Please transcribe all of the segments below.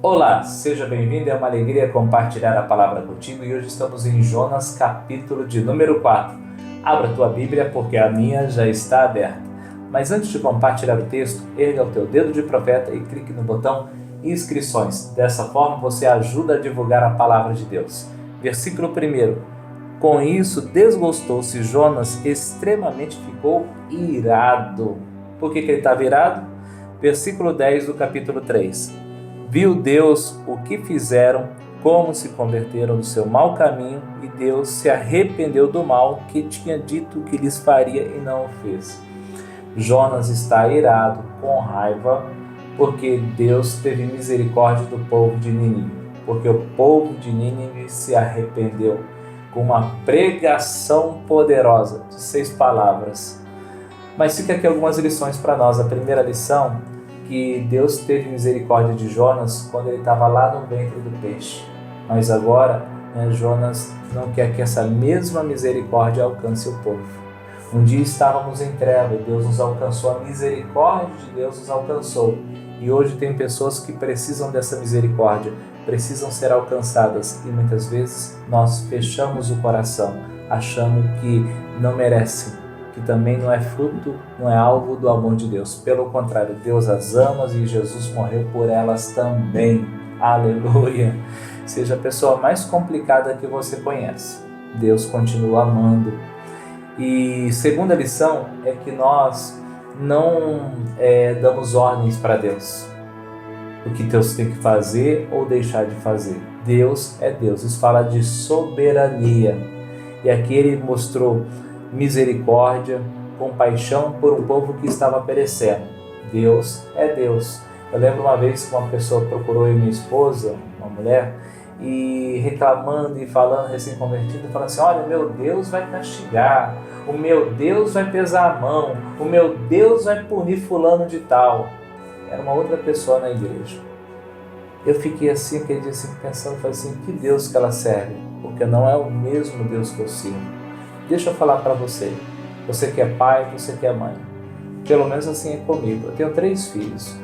Olá, seja bem-vindo, é uma alegria compartilhar a palavra contigo e hoje estamos em Jonas capítulo de número 4. Abra a tua Bíblia porque a minha já está aberta. Mas antes de compartilhar o texto, erga o teu dedo de profeta e clique no botão inscrições. Dessa forma você ajuda a divulgar a palavra de Deus. Versículo 1. Com isso desgostou-se Jonas, extremamente ficou irado. Por que ele estava irado? Versículo 10 do capítulo 3. Viu Deus o que fizeram, como se converteram do seu mau caminho, e Deus se arrependeu do mal que tinha dito que lhes faria e não o fez. Jonas está irado, com raiva, porque Deus teve misericórdia do povo de Nínive, porque o povo de Nínive se arrependeu com uma pregação poderosa de 6 palavras. Mas fica aqui algumas lições para nós. A primeira lição, que Deus teve misericórdia de Jonas quando ele estava lá no ventre do peixe. Mas agora, Jonas não quer que essa mesma misericórdia alcance o povo. Um dia estávamos em treva e Deus nos alcançou, a misericórdia de Deus nos alcançou. E hoje tem pessoas que precisam dessa misericórdia, precisam ser alcançadas. E muitas vezes nós fechamos o coração, achando que não merecem, que também não é fruto, não é alvo do amor de Deus. Pelo contrário, Deus as ama e Jesus morreu por elas também. Aleluia! Seja a pessoa mais complicada que você conhece, Deus continua amando. E segunda lição é que nós não damos ordens para Deus. O que Deus tem que fazer ou deixar de fazer. Deus é Deus. Isso fala de soberania. E aqui ele mostrou misericórdia, compaixão por um povo que estava perecendo. Deus é Deus. Eu lembro uma vez que uma pessoa procurou minha esposa, uma mulher, e reclamando e falando, recém-convertida, falando assim: olha, o meu Deus vai castigar, o meu Deus vai pesar a mão, o meu Deus vai punir fulano de tal. Era uma outra pessoa na igreja. Eu fiquei assim, aquele dia assim, pensando, falei assim, que Deus que ela serve? Porque não é o mesmo Deus que eu sirvo. Deixa eu falar para você, você que é pai, você que é mãe, pelo menos assim é comigo. Eu tenho 3 filhos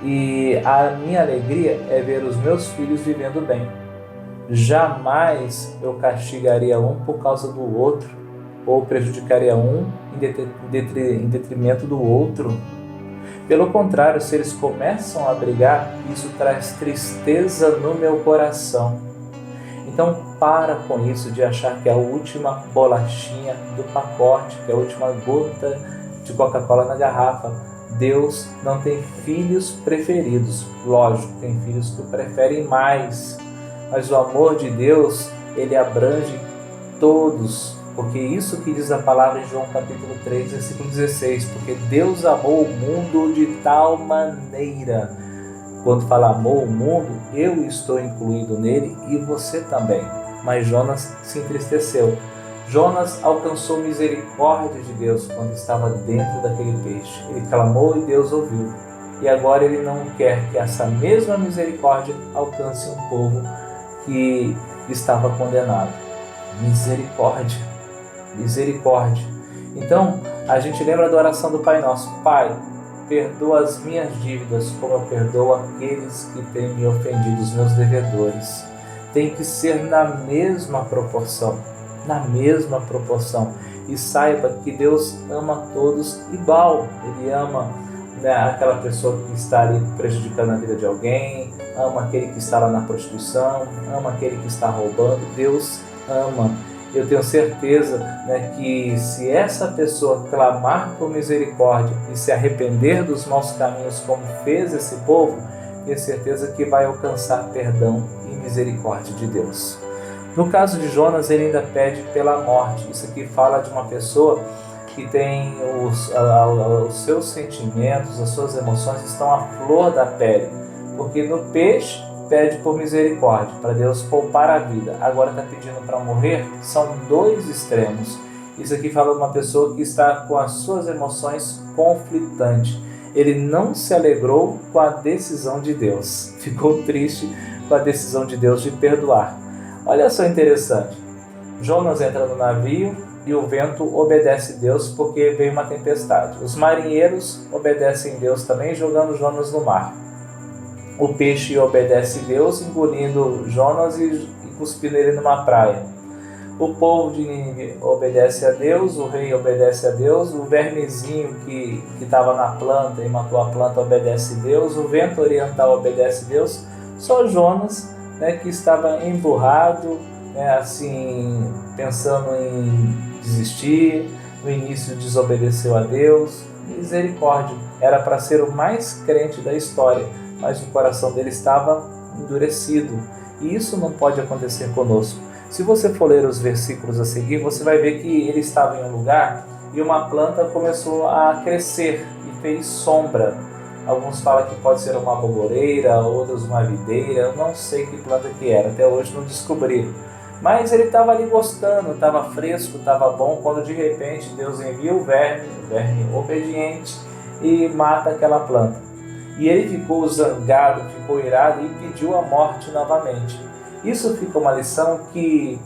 e a minha alegria é ver os meus filhos vivendo bem. Jamais eu castigaria um por causa do outro ou prejudicaria um em detrimento do outro. Pelo contrário, se eles começam a brigar, isso traz tristeza no meu coração. Então para com isso de achar que é a última bolachinha do pacote, que é a última gota de Coca-Cola na garrafa. Deus não tem filhos preferidos. Lógico, tem filhos que o preferem mais. Mas o amor de Deus, ele abrange todos. Porque isso que diz a palavra em João capítulo 3, versículo 16. Porque Deus amou o mundo de tal maneira. Quando fala amou o mundo, eu estou incluído nele e você também. Mas Jonas se entristeceu. Jonas alcançou misericórdia de Deus quando estava dentro daquele peixe. Ele clamou e Deus ouviu. E agora ele não quer que essa mesma misericórdia alcance um povo que estava condenado. Misericórdia. Misericórdia. Então, a gente lembra da oração do Pai Nosso. Pai, perdoa as minhas dívidas, como eu perdoo aqueles que têm me ofendido, os meus devedores. Tem que ser na mesma proporção, na mesma proporção. E saiba que Deus ama todos igual. Ele ama aquela pessoa que está ali prejudicando a vida de alguém, ama aquele que está lá na prostituição, ama aquele que está roubando. Deus ama. Eu tenho certeza que se essa pessoa clamar por misericórdia e se arrepender dos maus caminhos como fez esse povo, tenho certeza que vai alcançar perdão e misericórdia de Deus. No caso de Jonas, ele ainda pede pela morte. Isso aqui fala de uma pessoa que tem os seus sentimentos, as suas emoções estão à flor da pele. Porque no peixe pede por misericórdia, para Deus poupar a vida. Agora está pedindo para morrer. São 2 extremos. Isso aqui fala de uma pessoa que está com as suas emoções conflitantes. Ele não se alegrou com a decisão de Deus. Ficou triste com a decisão de Deus de perdoar. Olha só interessante. Jonas entra no navio e o vento obedece Deus porque veio uma tempestade. Os marinheiros obedecem Deus também, jogando Jonas no mar. o peixe obedece a Deus, engolindo Jonas e cuspindo ele numa praia. O povo de Nínive obedece a Deus, o rei obedece a Deus, o vermezinho que estava na planta e matou a planta obedece a Deus, o vento oriental obedece a Deus, só Jonas, né, que estava emburrado, né, assim, pensando em desistir, no início desobedeceu a Deus. Misericórdia, era para ser o mais crente da história, mas o coração dele estava endurecido, e isso não pode acontecer conosco. Se você for ler os versículos a seguir, você vai ver que ele estava em um lugar e uma planta começou a crescer e fez sombra. Alguns falam que pode ser uma bogoreira, outros uma videira, eu não sei que planta que era, até hoje não descobri. Mas ele estava ali gostando, estava fresco, estava bom, quando de repente Deus envia o verme obediente, e mata aquela planta. E ele ficou zangado, ficou irado e pediu a morte novamente. Isso fica uma lição que,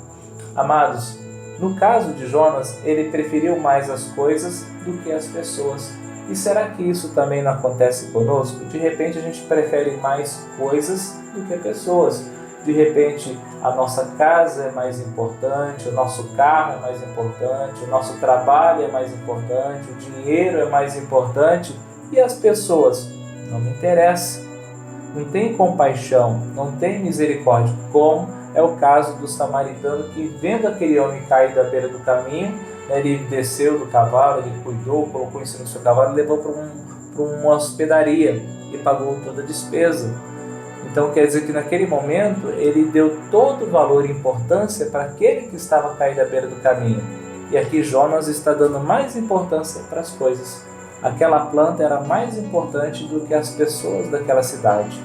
amados, no caso de Jonas, ele preferiu mais as coisas do que as pessoas. E será que isso também não acontece conosco? De repente a gente prefere mais coisas do que pessoas. De repente a nossa casa é mais importante, o nosso carro é mais importante, o nosso trabalho é mais importante, o dinheiro é mais importante, e as pessoas não me interessam. Não tem compaixão, não tem misericórdia, como é o caso do samaritano que, vendo aquele homem cair da beira do caminho, ele desceu do cavalo, ele cuidou, colocou em cima do seu cavalo e levou para uma hospedaria e pagou toda a despesa. Então quer dizer que naquele momento ele deu todo o valor e importância para aquele que estava caído à beira do caminho. E aqui Jonas está dando mais importância para as coisas. Aquela planta era mais importante do que as pessoas daquela cidade.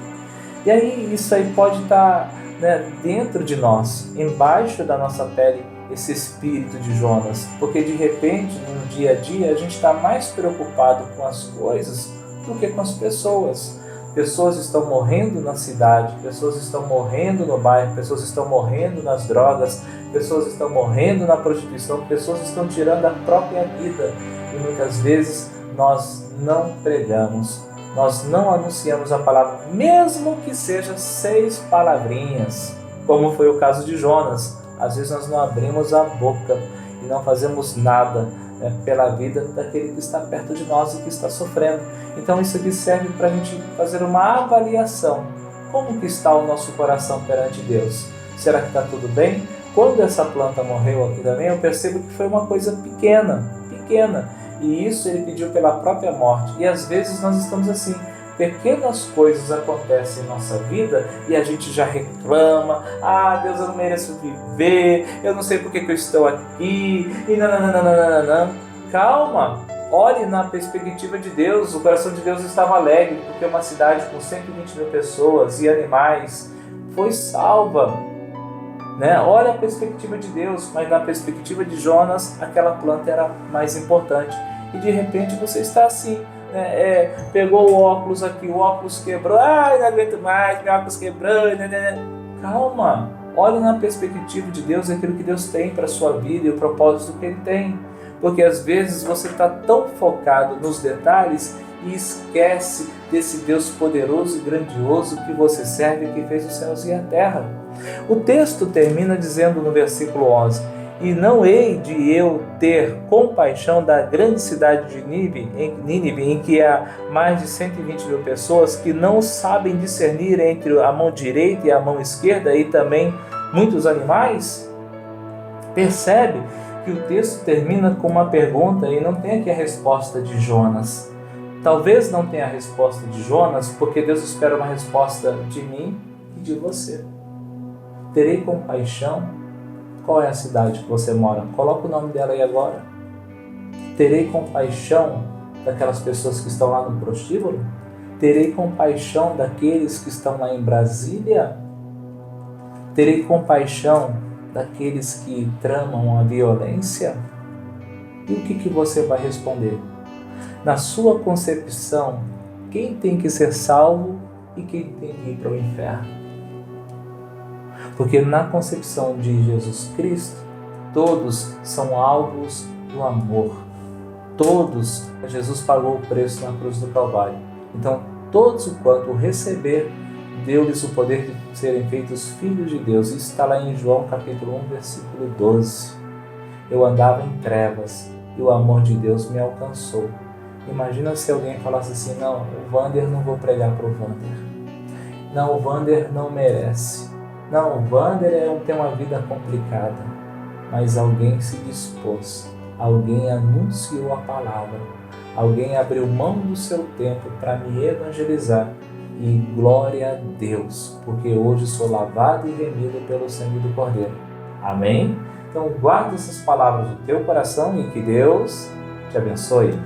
E aí isso aí pode estar, né, dentro de nós, embaixo da nossa pele, esse espírito de Jonas. Porque de repente, no dia a dia, a gente está mais preocupado com as coisas do que com as pessoas. Pessoas estão morrendo na cidade, pessoas estão morrendo no bairro, pessoas estão morrendo nas drogas, pessoas estão morrendo na prostituição, pessoas estão tirando a própria vida. E muitas vezes nós não pregamos, nós não anunciamos a palavra, mesmo que seja 6 palavrinhas, como foi o caso de Jonas. Às vezes nós não abrimos a boca e não fazemos nada, né, pela vida daquele que está perto de nós e que está sofrendo. Então isso aqui serve para a gente fazer uma avaliação. Como que está o nosso coração perante Deus? Será que está tudo bem? Quando essa planta morreu aqui também, eu percebo que foi uma coisa pequena. E isso ele pediu pela própria morte. E às vezes nós estamos assim, pequenas coisas acontecem em nossa vida e a gente já reclama: ah, Deus, eu não mereço viver, eu não sei por que eu estou aqui, e não. Calma, olhe na perspectiva de Deus. O coração de Deus estava alegre, porque uma cidade com 120 mil pessoas e animais foi salva, né? Olha a perspectiva de Deus, mas na perspectiva de Jonas, aquela planta era mais importante. E de repente você está assim, né? Pegou o óculos aqui, o óculos quebrou, ai, não aguento mais, meu óculos quebrou, Calma, olha na perspectiva de Deus aquilo que Deus tem para a sua vida e o propósito que Ele tem. Porque às vezes você está tão focado nos detalhes e esquece desse Deus poderoso e grandioso que você serve, que fez os céus e a terra. O texto termina dizendo no versículo 11: e não hei de eu ter compaixão da grande cidade de Nínive, em que há mais de 120 mil pessoas que não sabem discernir entre a mão direita e a mão esquerda, e também muitos animais? Percebe que o texto termina com uma pergunta e não tem aqui a resposta de Jonas. Talvez não tenha a resposta de Jonas porque Deus espera uma resposta de mim e de você. Terei compaixão? Qual é a cidade que você mora? Coloca o nome dela aí agora. Terei compaixão daquelas pessoas que estão lá no prostíbulo? Terei compaixão daqueles que estão lá em Brasília? Terei compaixão daqueles que tramam a violência? E o que você vai responder? Na sua concepção, quem tem que ser salvo e quem tem que ir para o inferno? Porque na concepção de Jesus Cristo, todos são alvos do amor. Todos, Jesus pagou o preço na cruz do Calvário. Então, todos o quanto receber, deu-lhes o poder de serem feitos filhos de Deus. Isso está lá em João capítulo 1, versículo 12. Eu andava em trevas e o amor de Deus me alcançou. Imagina se alguém falasse assim, não, o Wander não vou pregar para o Wander. Não, o Wander não merece. Não, o Wander tem uma vida complicada. Mas alguém se dispôs, alguém anunciou a palavra, alguém abriu mão do seu tempo para me evangelizar. E glória a Deus, porque hoje sou lavado e remido pelo sangue do Cordeiro. Amém? Então guarda essas palavras no teu coração e que Deus te abençoe.